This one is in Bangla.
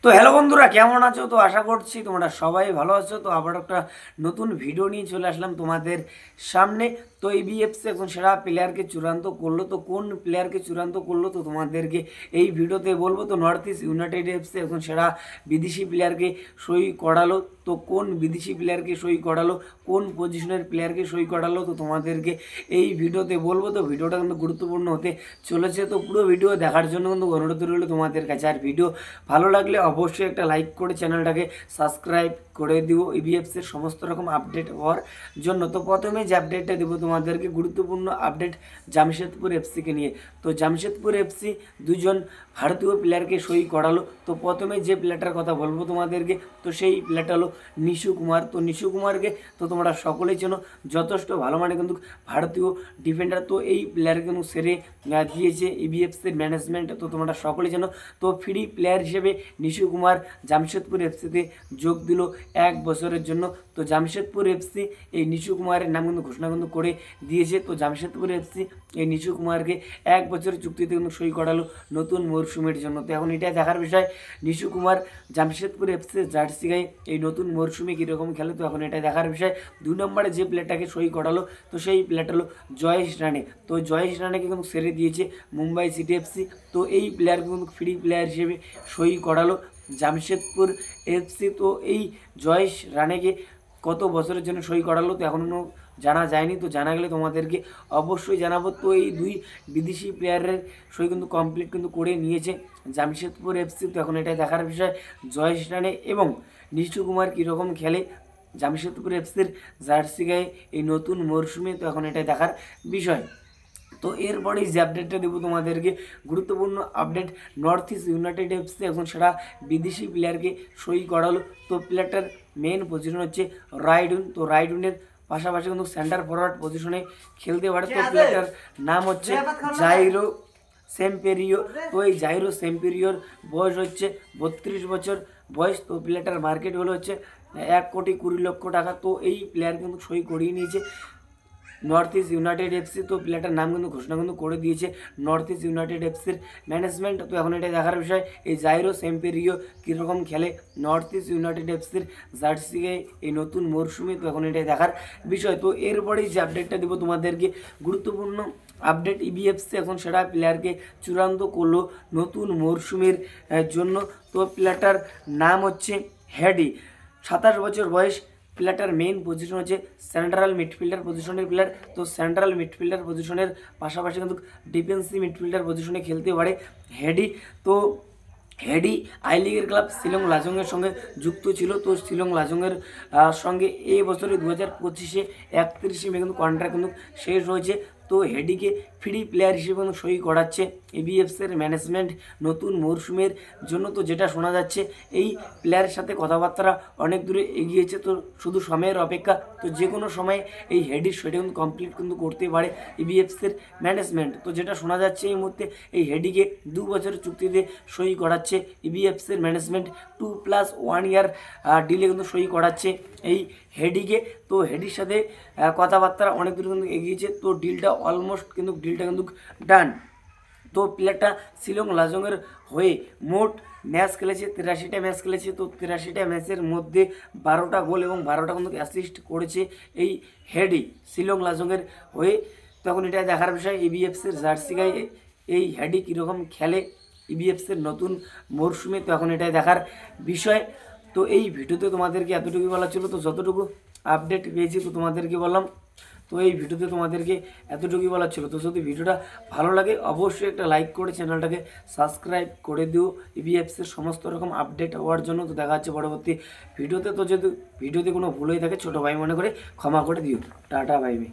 তো হ্যালো বন্ধুরা, কেমন আছো? তো আশা করছি তোমরা সবাই ভালো আছো। তো আবার একটা নতুন ভিডিও নিয়ে চলে আসলাম তোমাদের সামনে। তো এই বিএফসি এখন সেরা প্লেয়ারকে চূড়ান্ত করলো। তো কোন প্লেয়ারকে চূড়ান্ত করলো তো তোমাদেরকে এই ভিডিওতে বলবো। তো নর্থ ইস্ট ইউনাইটেড এফসি এখন সেরা বিদেশি প্লেয়ারকে সই করালো। তো কোন বিদেশি প্লেয়ারকে সই করালো, কোন পজিশনের প্লেয়ারকে সই করালো তো তোমাদেরকে এই ভিডিওতে বলবো। তো ভিডিওটা কিন্তু গুরুত্বপূর্ণ হতে চলেছে। তো পুরো ভিডিও দেখার জন্য কিন্তু অনুরোধ রইল তোমাদের কাছে। আর ভিডিও ভালো লাগলে অবশ্যই একটা লাইক করে চ্যানেলটাকে সাবস্ক্রাইব করে দিও ইবিএফসির সমস্ত রকম আপডেট হওয়ার জন্য। তো প্রথমে যে আপডেটটা দেবো তোমাদেরকে গুরুত্বপূর্ণ আপডেট জামশেদপুর এফসিকে নিয়ে। তো জামশেদপুর এফসি দুজন ভারতীয় প্লেয়ারকে সই করালো। তো প্রথমে যে প্লেয়ারটার কথা বলবো তোমাদেরকে, তো সেই প্লেয়ারটা হলো নিশু কুমার। তো নিশু কুমারকে তো তোমরা সকলেই চেনো, যথেষ্ট ভালো মানে কিন্তু ভারতীয় ডিফেন্ডার। তো এই প্লেয়ার কিন্তু সেরে দিয়েছে ইবিএফসির ম্যানেজমেন্ট। তো তোমরা সকলেই চেনো। তো ফ্রি প্লেয়ার হিসেবে নিশু কুমার জামশেদপুর এফসিতে যোগ দিল 1 বছরের জন্য। তো জামশেদপুর এফসি এই নিশু কুমারের নাম কিন্তু ঘোষণা কিন্তু করে দিয়েছে। তো জামশেদপুর এফসি এই নিশু কুমারকে 1 বছরের চুক্তিতে কিন্তু সই করালো নতুন মরশুমের জন্য। তো এখন এটা দেখার বিষয়, নিশু কুমার জামশেদপুর এফসির জার্সি গায়ে এই নতুন মরশুমে কীরকম খেলে। তো এখন এটা দেখার বিষয়। 2 নম্বরে যে প্লেয়ারটাকে সই করালো তো সেই প্লেয়ারটা হলো জয়েশ রানে। তো জয়েশ রানেকে কিন্তু সেরে দিয়েছে মুম্বাই সিটি এফসি। তো এই প্লেয়ারকে কিন্তু ফ্রি প্লেয়ার হিসেবে সই করালো জামশেদপুর এফসি। তো এই জয়েশ রানেকে কত বছরের জন্য সই করালো তো এখনও জানা যায়নি। তো জানা গেলে তোমাদেরকে অবশ্যই জানাবো। তো এই দুই বিদেশি প্লেয়ারের সই কিন্তু কমপ্লিট কিন্তু করে নিয়েছে জামশেদপুর এফসি। তো এখন এটা দেখার বিষয় জয়েশ রানে এবং নিশু কুমার কীরকম খেলে জামশেদপুর এফসির জার্সি গায়ে এই নতুন মরশুমে। তো এখন এটা দেখার বিষয়। তো এরপরে যে আপডেটটা দেবো তোমাদেরকে গুরুত্বপূর্ণ update, north east United FC এখন সেটা বিদেশি প্লেয়ারকে সই করালো। তো প্লেয়ারটার মেন পজিশন হচ্ছে রাইডুন। তো রাইডুনের পাশাপাশি কিন্তু সেন্টার ফরওয়ার্ড পজিশনে খেলতে পারে। তো প্লেয়ারটার নাম হচ্ছে জাইরো সেম্পেরিও। তো এই জাইরো সেম্পেরিওর বয়স হচ্ছে 32 বছর বয়স। তো প্লেয়ারটার মার্কেট হলো হচ্ছে 1,20,00,000 টাকা। তো এই প্লেয়ার কিন্তু সই করিয়ে নিয়েছে নর্থ ইস্ট ইউনাইটেড এফসি। তো প্লেয়ারটার নাম কিন্তু ঘোষণা কিন্তু করে দিয়েছে নর্থ ইস্ট ইউনাইটেড এফসির ম্যানেজমেন্ট। তো এখন এটা দেখার বিষয় এই জাইরো সেম্পেরিও কীরকম খেলে নর্থ ইস্ট ইউনাইটেড এফসির জার্সিকে এই নতুন মরশুমে। তো এখন এটাই দেখার বিষয়। তো এরপরেই যে আপডেটটা দেবো তোমাদেরকে গুরুত্বপূর্ণ আপডেট, ইবিএফসি এখন সেরা প্লেয়ারকে চূড়ান্ত করলো নতুন মরশুমের জন্য। তো প্লেয়ারটার নাম হচ্ছে হেডি, 27 বছর বয়স। প্লেয়ারটার মেইন পজিশন হচ্ছে সেন্ট্রাল মিডফিল্ডার পজিশনের প্লেয়ার। তো সেন্ট্রাল মিডফিল্ডার পজিশনের পাশাপাশি কিন্তু ডিফেন্সিভ মিডফিল্ডার পজিশনে খেলতে পারে হেডি। তো হেডি আই লিগের ক্লাব শিলং লাজংয়ের সঙ্গে যুক্ত ছিল। তো শিলং লাজংয়ের সঙ্গে এই বছরে 2025-এ 31 মে কিন্তু কন্ট্রাক্ট কিন্তু শেষ হয়েছে। তো হেডিকে ফ্রি প্লেয়ার হিসেবে কিন্তু সই করাচ্ছে এবিএফসির ম্যানেজমেন্ট নতুন মরশুমের জন্য। তো যেটা শোনা যাচ্ছে এই প্লেয়ারের সাথে কথাবার্তা অনেক দূরে এগিয়েছে। তো শুধু সময়ের অপেক্ষা। তো যে কোনো সময় এই হেডির সইটা কিন্তু কমপ্লিট কিন্তু করতে পারে এবিএফসির ম্যানেজমেন্ট। তো যেটা শোনা যাচ্ছে এই মুহূর্তে এই হেডিকে 2 বছরের চুক্তিতে সই করাচ্ছে ইবিএফসির ম্যানেজমেন্ট। 2+1 ইয়ার ডিলে কিন্তু সই করাচ্ছে এই হেডিকে। তো হেডির সাথে কথাবার্তা অনেক দূর কিন্তু এগিয়েছে। তো ডিলটা কিন্তু ডান। তো প্লেয়ারটা শিলং লাজংয়ের হয়ে মোট ম্যাচ খেলেছে 83টা ম্যাচ খেলেছে। তো 83টা ম্যাচের মধ্যে 12টা গোল এবং 12টা কিন্তু অ্যাসিস্ট করেছে এই হেডি শিলং লাজংয়ের হয়ে। তখন এটা দেখার বিষয় ইবিএফসির জার্সি গায়ে এই হেডি কীরকম খেলে ইবিএফসির নতুন মরশুমে। তো এখন এটাই দেখার বিষয়। তো এই ভিডিওতে তোমাদেরকে এতটুকুই বলা ছিল। তো যতটুকু আপডেট পেয়েছি তো তোমাদেরকে বললাম। তো এই ভিডিওতে তোমাদেরকে এতটুকুই বলা ছিল। তো যদি ভিডিওটা ভালো লাগে অবশ্যই একটা লাইক করে চ্যানেলটাকে সাবস্ক্রাইব করে দিও ইবিএফসির সমস্ত রকম আপডেট হওয়ার জন্য। তো দেখা হচ্ছে পরবর্তী ভিডিওতে। তো যদি ভিডিওতে কোনো ভুল হয়ে থাকে ছোটো ভাই মনে করে ক্ষমা করে দিও। Tata bye bye.